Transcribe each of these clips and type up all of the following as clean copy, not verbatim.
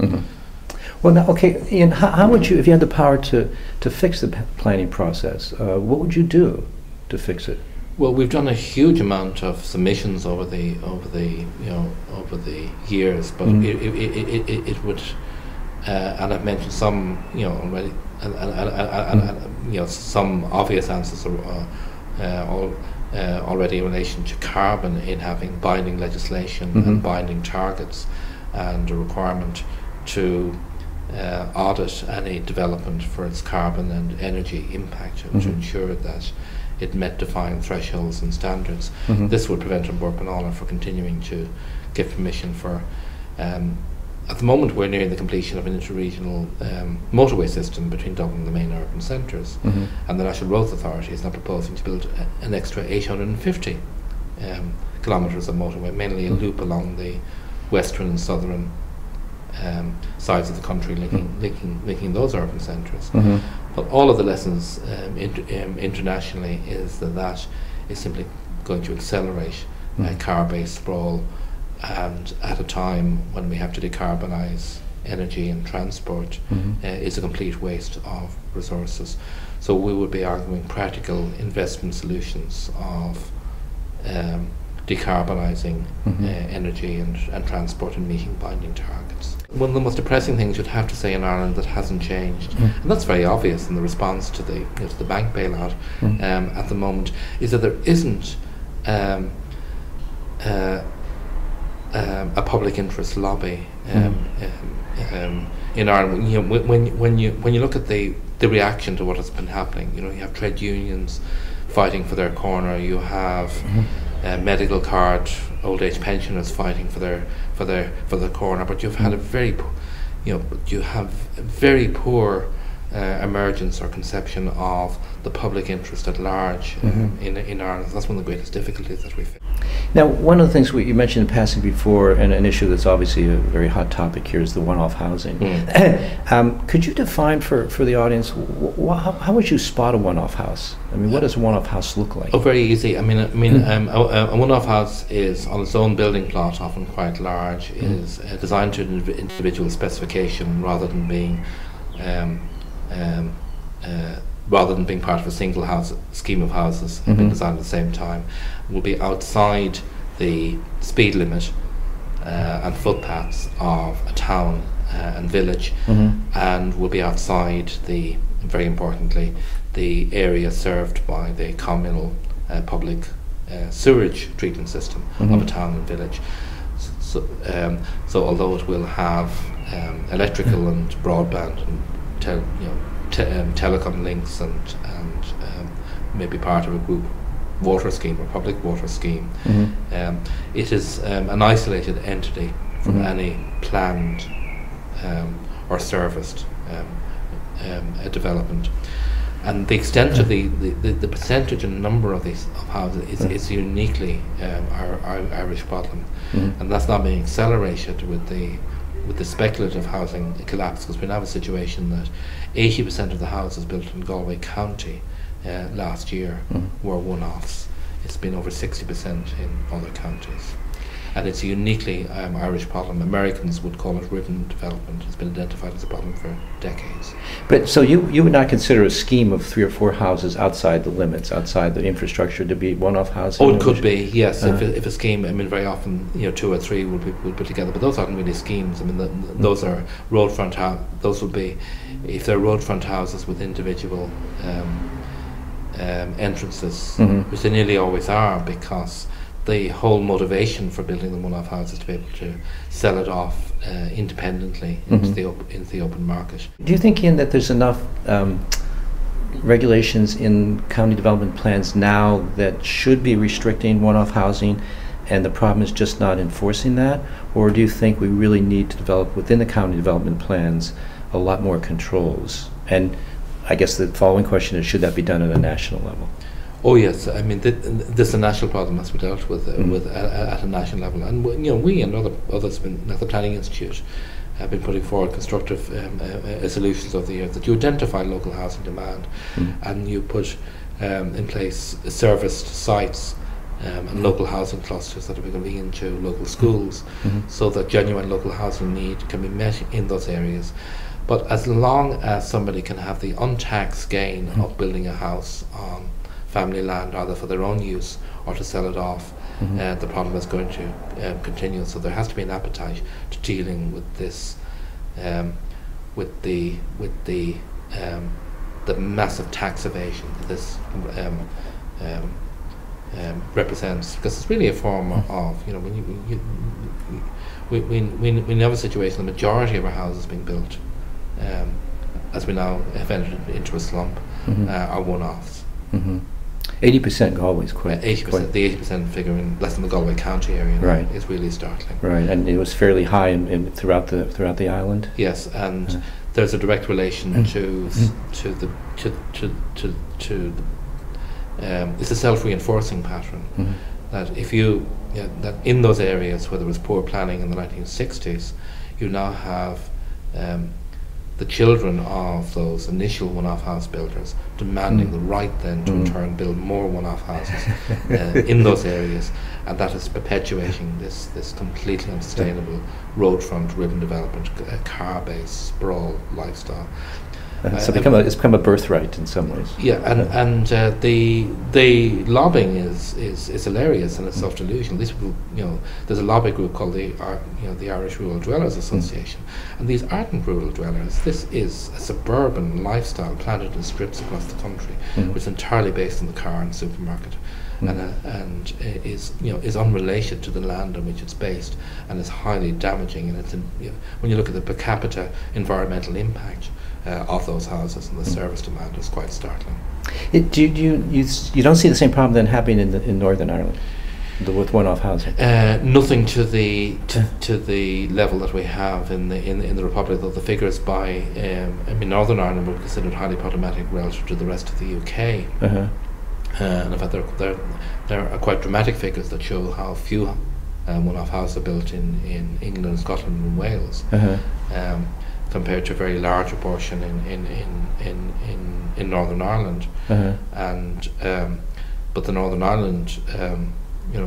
Mm-hmm. Well, now, okay, Ian, how would you, if you had the power to fix the planning process, what would you do to fix it? Well, we've done a huge amount of submissions over the years, but it would, and I've mentioned some, already, and some obvious answers already in relation to carbon, in having binding legislation and binding targets, and a requirement to audit any development for its carbon and energy impact to ensure that it met defined thresholds and standards. This would prevent Pleanala from continuing to get permission for. At the moment, we're nearing the completion of an interregional motorway system between Dublin and the main urban centres, and the National Roads Authority is now proposing to build an extra 850 kilometres of motorway, mainly a loop along the western and southern sides of the country, linking those urban centres. But all of the lessons internationally is that is simply going to accelerate car-based sprawl, and at a time when we have to decarbonise energy and transport, is a complete waste of resources. So we would be arguing practical investment solutions of decarbonising energy and transport and meeting binding targets. One of the most depressing things you'd have to say in Ireland that hasn't changed, and that's very obvious in the response to the bank bailout at the moment, is that there isn't a public interest lobby in Ireland. When you look at the reaction to what has been happening, you have trade unions fighting for their corner. You have medical card old age pensioners fighting for their corner. But you've had a very poor emergence or conception of the public interest at large in Ireland. That's one of the greatest difficulties that we face. Now, one of the things you mentioned in passing before, and an issue that's obviously a very hot topic here, is the one-off housing. Could you define for the audience, how would you spot a one-off house? I mean, what does a one-off house look like? Oh, very easy. A one-off house is on its own building plot, often quite large, is designed to an individual specification rather than being part of a single house scheme of houses being designed at the same time. Will be outside the speed limit and footpaths of a town and village, and will be outside very importantly, the area served by the communal public sewage treatment system of a town and village. So although it will have electrical and broadband and telecom links and maybe part of a group water scheme or public water scheme, it is an isolated entity from any planned or serviced development. And the extent of the percentage and number of these houses is uniquely our Irish problem, and that's not being accelerated with the speculative housing collapse, because we now have a situation that 80% of the houses built in Galway County last year were one-offs. It's been over 60% in other counties. And it's a uniquely Irish problem. Americans would call it ridden development. It's been identified as a problem for decades. But so you would not consider a scheme of 3 or 4 houses outside the limits, outside the infrastructure, to be one-off housing? Oh, it could be, yes. If a scheme, very often 2 or 3 would be put together, but those aren't really schemes. Those are road front houses. Those would be, if they're road front houses with individual entrances, which they nearly always are, because the whole motivation for building the one-off house is to be able to sell it off independently into the open market. Do you think, Ian, that there's enough regulations in county development plans now that should be restricting one-off housing, and the problem is just not enforcing that? Or do you think we really need to develop within the county development plans a lot more controls? And I guess the following question is, should that be done at a national level? Oh yes, this is a national problem that's been dealt with at a national level, and we and others, like the Planning Institute, have been putting forward constructive solutions over the years, that you identify local housing demand and you put in place serviced sites and local housing clusters that are going to be into local schools, so that genuine local housing need can be met in those areas. But as long as somebody can have the untaxed gain of building a house on family land, either for their own use or to sell it off, the problem is going to continue. So there has to be an appetite to dealing with this, with the massive tax evasion that this represents, because it's really a form of, you know, we have a situation, the majority of our houses being built, as we now have entered into a slump, are one-offs. 80% Galway is quite. 80%. The 80% figure in less than the Galway County area is really startling. Right, and it was fairly high in throughout the island. Yes, and there's a direct relation to it's a self-reinforcing pattern, that if you that in those areas where there was poor planning in the 1960s, you now have the children of those initial one-off house builders demanding the right then to in turn build more one-off houses in those areas, and that is perpetuating this completely unsustainable road front urban development, car-based sprawl lifestyle. So it's become a birthright in some ways. Yeah, and the lobbying is hilarious and it's self-delusional. These people, you know, there's a lobby group called the Irish Rural Dwellers Association, and these aren't rural dwellers. This is a suburban lifestyle planted in strips across the country, which is entirely based on the car and supermarket, and is unrelated to the land on which it's based, and is highly damaging. And it's when you look at the per capita environmental impact of those houses and the service demand is quite startling. You don't see the same problem then happening in Northern Ireland with one-off housing? Nothing to the level that we have in the Republic, though the figures by Northern Ireland were considered highly problematic relative to the rest of the UK. And in fact there are quite dramatic figures that show how few one-off houses are built in England, Scotland and Wales. Compared to a very large proportion in Northern Ireland, but the Northern Ireland,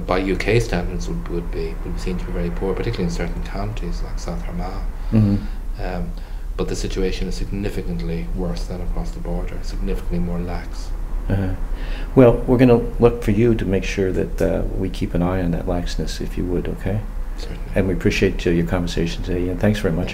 by UK standards would be seen to be very poor, particularly in certain counties like South Armagh. But the situation is significantly worse than across the border, significantly more lax. Well, we're going to look for you to make sure that we keep an eye on that laxness, if you would, okay? Certainly. And we appreciate your conversation today, and thanks very much.